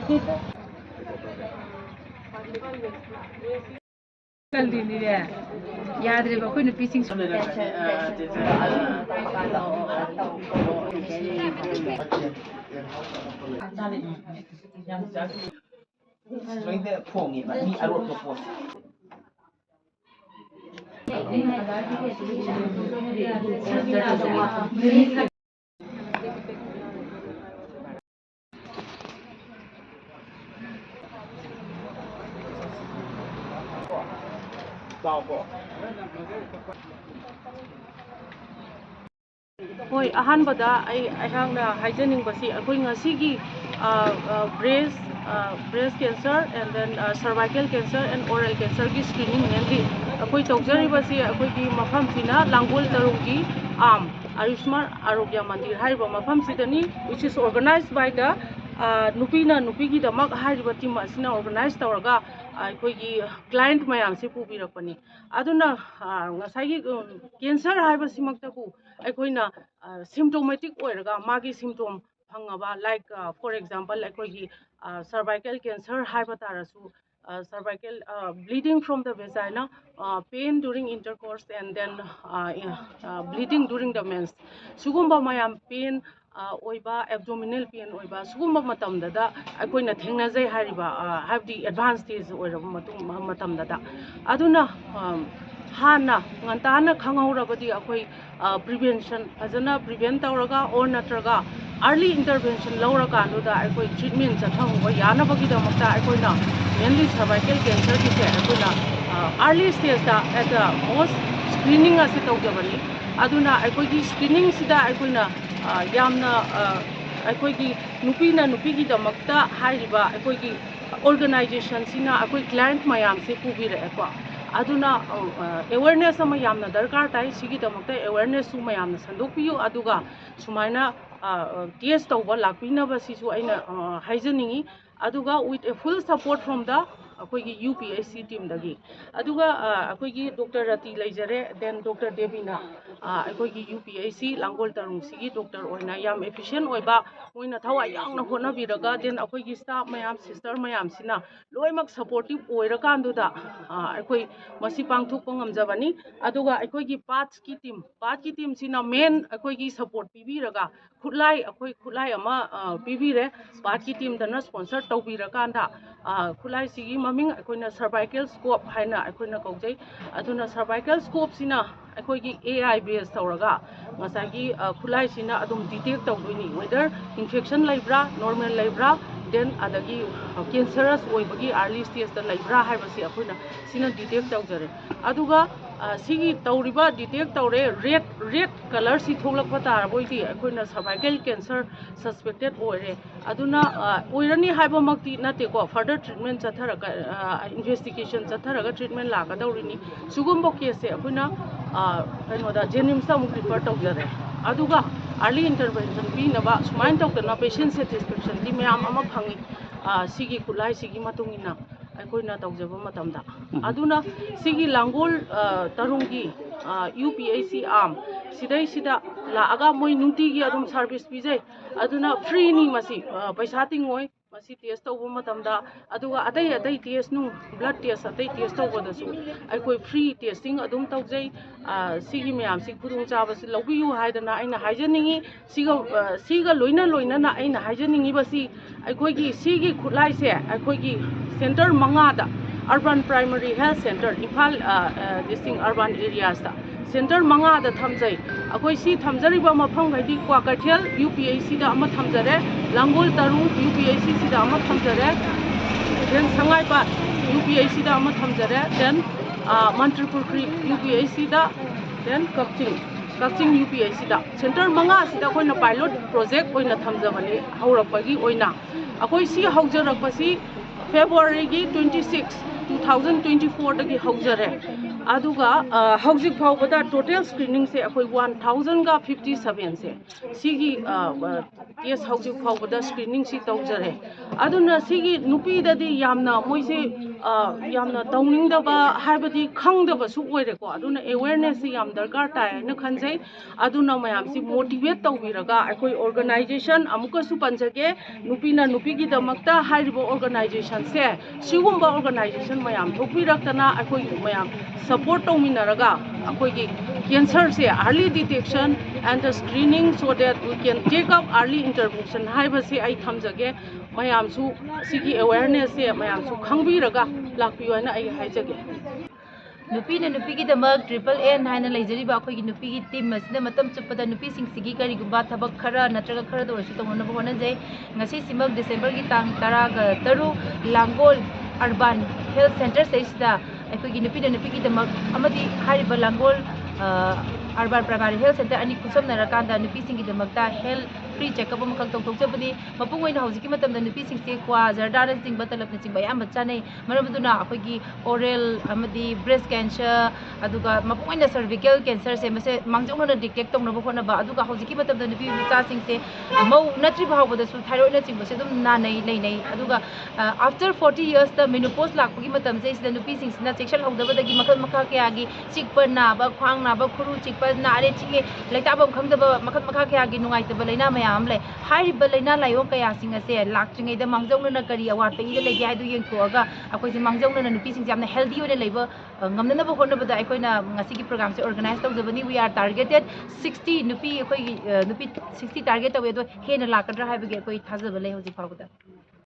कल दिन रे याद रे कोई पीसिंग Hoi ahanbada aihangna haijaningbasi akoi ngasigi breast cancer and then cervical cancer and oral cancer ki screening mainly akoi tawjaribasi akoi gi mafam sina Langol Tarunggi arm Ayushman Arogya Mandir haiba mafam sidani which is organized by the nupi gi damak haiba team asina organized tawraga akoi gi client mayam se pubirakpani aduna ngasai cancer haiba simakta ku aikoina symptomatic oiraga magi symptom phangaba like for example aikoigi cervical cancer haiba tarasu cervical bleeding from the vagina, pain during intercourse, and then bleeding during the mens. Sugumba mayam pain oiba abdominal pain oiba sugumba matamdada akoina thengnajai hariba have the advanced stage oiraba matamdada aduna hana ngantana khangaurabadi akoi prevention fazana prevent tawraga or natraga early intervention laura kanuda akoi treatment chathangwa yanabagi damakta akoina mainly cervical cancer ki se akoina early stage da at the most screening ase tawjabani aduna akoi gi screening sida akoina yamna akoi gi nupi gi damakta hairiba akoi gi organization sina akoi client mayam se pubira ekwa aduna awareness ama yamna darkar tai sigi damakta awareness su mayamna sandokpiyo aduga sumaina test tawba lakpina ba sisu aina haijaningi aduga with a full support from the akoigi UPSC team dagi aduga akoigi Dr. Rati Laijare then Dr. Devina akoigi UPSC Langol Tarung sigi Dr. oina yam efficient oiba moina thawa yangna hona biraga then akoigi staff mayam sister mayam sina loimak supportive oirakanduda akoi masi pangthokpa ngamjabani aduga akoigi path ki team sina main akoigi support pibiraga khulai ama pibire path ki team dana sponsor tawbirakanda khulai sigi maming akoina cervical scope haina akoina kaujai aduna cervical scope sina akoigi AI based tawraga ngasagi khulai sina adum detect tawduni whether infection laibra normal laibra then adagi cancerous oibagi early stage da laibra haibasi akoina sina detect tawjare aduga sigi tawriba detect tawre red color si tholakpa taraboidi akoina cervical cancer suspected oire aduna oirani haiba makti nate ko further treatment chatharaga investigation chatharaga treatment lagadawrini sugumbo case se akoina kainoda Jennings amuk refer tawjare aduga early intervention pinaba sumain tawdana patient satisfaction di mayam ama phangi sigi khulai sigi matungina akoina tawjaba matamda aduna sigi Langol Tarunggi UPSC arm sidai sida laaga moi nungtigi adum service pijai aduna free ni masi paisa tingoi masi test tawba matamda aduga adai test nu blood test adai test tawba dasu aikoi free testing adum tawjai sigi mayam sig khudung chaba si lawbiyu haidana aina haijaningi siga loina na aina haijaningi basi aikoi gi sigi khulai se aikoi gi center mangada urban primary health center Imphal distinct urban areas da center mangada thamjai akoi si thamjariba mafam gaidi Kwakathel UPSC da ama thamjare Langol Tarung UPSC si da ama thamjare then Sangaipat UPSC da ama thamjare then Mantripur Creek UPSC da then Kakching UPSC da center manga si da koina pilot project oina thamjabani haurakpagi oina akoi si haujarakpasi February 26 2024 dagi haujare aduga haujik phawbada total screening se akoi 1057 se sigi test haujik phawbada screening si tawjare aduna sigi nupi dadi yamna moise yamna tawningdaba haibadi khangdaba su oireko aduna awareness yam darkar tai na khanjai aduna mayam si motivate tawbiraga akoi organization amuka su panjage nupina nupigi damakta haribo organization se sigumba organization mayam thokbiraktana akoi mayam support tawminaraga akoi gi cancer se early detection and the screening so that we can take up early intervention haibase ai thamjage mayam su sigi awareness se mayam su khangbiraga lakpiyo na ai haijage nupi na nupi ki damak triple A haina leijari ba khoi gi nupi gi team masina matam chupada nupi sing sigi kari gumba thabak khara natraga khara do su tongna ba hona jai ngasi simak December gi tang 10 ga taru Langol urban health center seisda akhoi gi nupi na nupi gi damak amadi hariba Langol urban primary health center ani kusam narakanda nupi sing gi damak ta health free checkup am khang tong jabani mapung oina hauji matam da nupi sing se kwa zardana sing batalap na sing bayam bachane maramuduna akhoi gi oral amadi breast cancer aduga mapung oina cervical cancer se mase mangjong na detect tong na ba khona ba aduga hauji matam da nupi cha sing se mau natri bhaw da su thyroid na sing base dum na nei nei nei aduga after 40 years the menopause lakpagi matam se sida nupi sing sina section hauda ba dagi makhal makha kya gi chikpa na ba khwang na ba khuru chikpa na are chinge laita ba khang da ba makhal makha kya gi nungai ta ba leina mayam le hai ba leina layo kaya sing ase lakching da mangjong na kari awat pe ide legi hai du yeng thoga akoi se mangjong na nupi sing jamna healthy ode leiba ngamna na ba khona ba da akoi na ngasi gi program se organize tau jabani we are targeted 60 nupi akoi nupi 60 target tawe do hena lakadra hai ba ge akoi thajaba le hoji phawda